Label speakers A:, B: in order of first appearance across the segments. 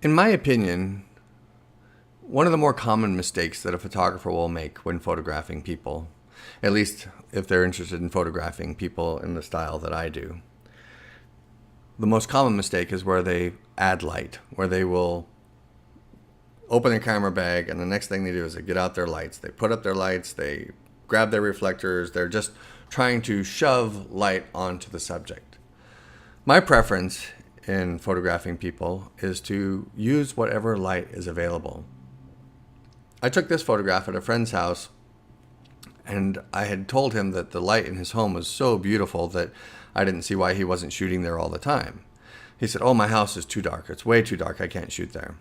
A: In my opinion, one of the more common mistakes that a photographer will make when photographing people, at least if they're interested in photographing people in the style that I do, the most common mistake is where they add light, where they will open their camera bag and the next thing they do is they get out their lights, they put up their lights, they grab their reflectors, they're just trying to shove light onto the subject. My preference in photographing people is to use whatever light is available. I took this photograph at a friend's house, and I had told him that the light in his home was so beautiful that I didn't see why he wasn't shooting there all the time. He said, "Oh, my house is too dark. It's way too dark. I can't shoot there."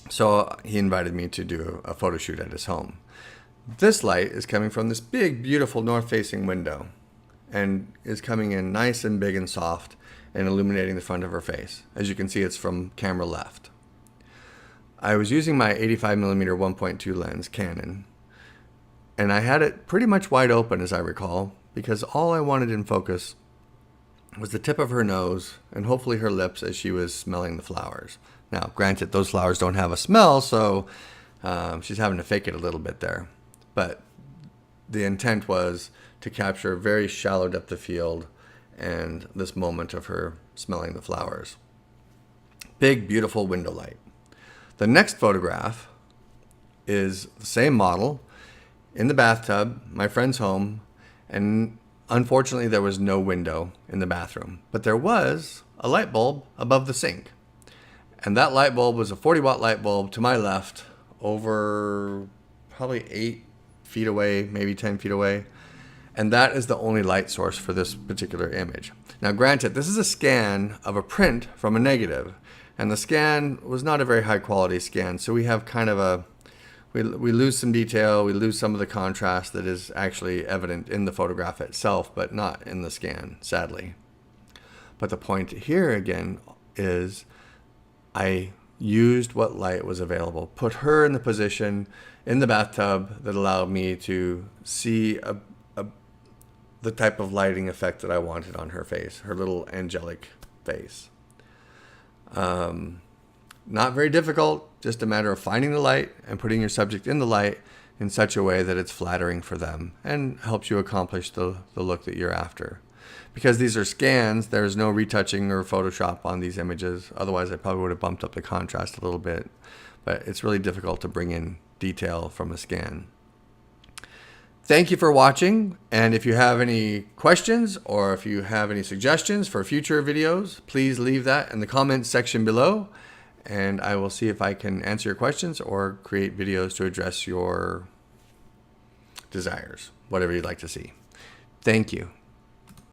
A: So he invited me to do a photo shoot at his home. This light is coming from this big, beautiful north-facing window and is coming in nice and big and soft and illuminating the front of her face. As you can see, it's from camera left. I was using my 85mm 1.2 lens, Canon, and I had it pretty much wide open, as I recall, because all I wanted in focus was the tip of her nose and hopefully her lips as she was smelling the flowers. Now, granted, those flowers don't have a smell, so she's having to fake it a little bit there. But the intent was to capture a very shallow depth of field and this moment of her smelling the flowers. Big, beautiful window light. The next photograph is the same model in the bathtub, my friend's home, and unfortunately there was no window in the bathroom, but there was a light bulb above the sink. And that light bulb was a 40-watt light bulb to my left, over probably 8 feet away, maybe 10 feet away. And that is the only light source for this particular image. Now granted, this is a scan of a print from a negative, and the scan was not a very high quality scan, so we have kind of a, we lose some detail, we lose some of the contrast that is actually evident in the photograph itself, but not in the scan, sadly. But the point here again is I used what light was available, put her in the position in the bathtub that allowed me to see the type of lighting effect that I wanted on her face, her little angelic face. Not very difficult, just a matter of finding the light and putting your subject in the light in such a way that it's flattering for them and helps you accomplish the look that you're after. Because these are scans, there's no retouching or Photoshop on these images. Otherwise, I probably would have bumped up the contrast a little bit. But it's really difficult to bring in detail from a scan. Thank you for watching, and if you have any questions or if you have any suggestions for future videos, please leave that in the comments section below, and I will see if I can answer your questions or create videos to address your desires, whatever you'd like to see. Thank you.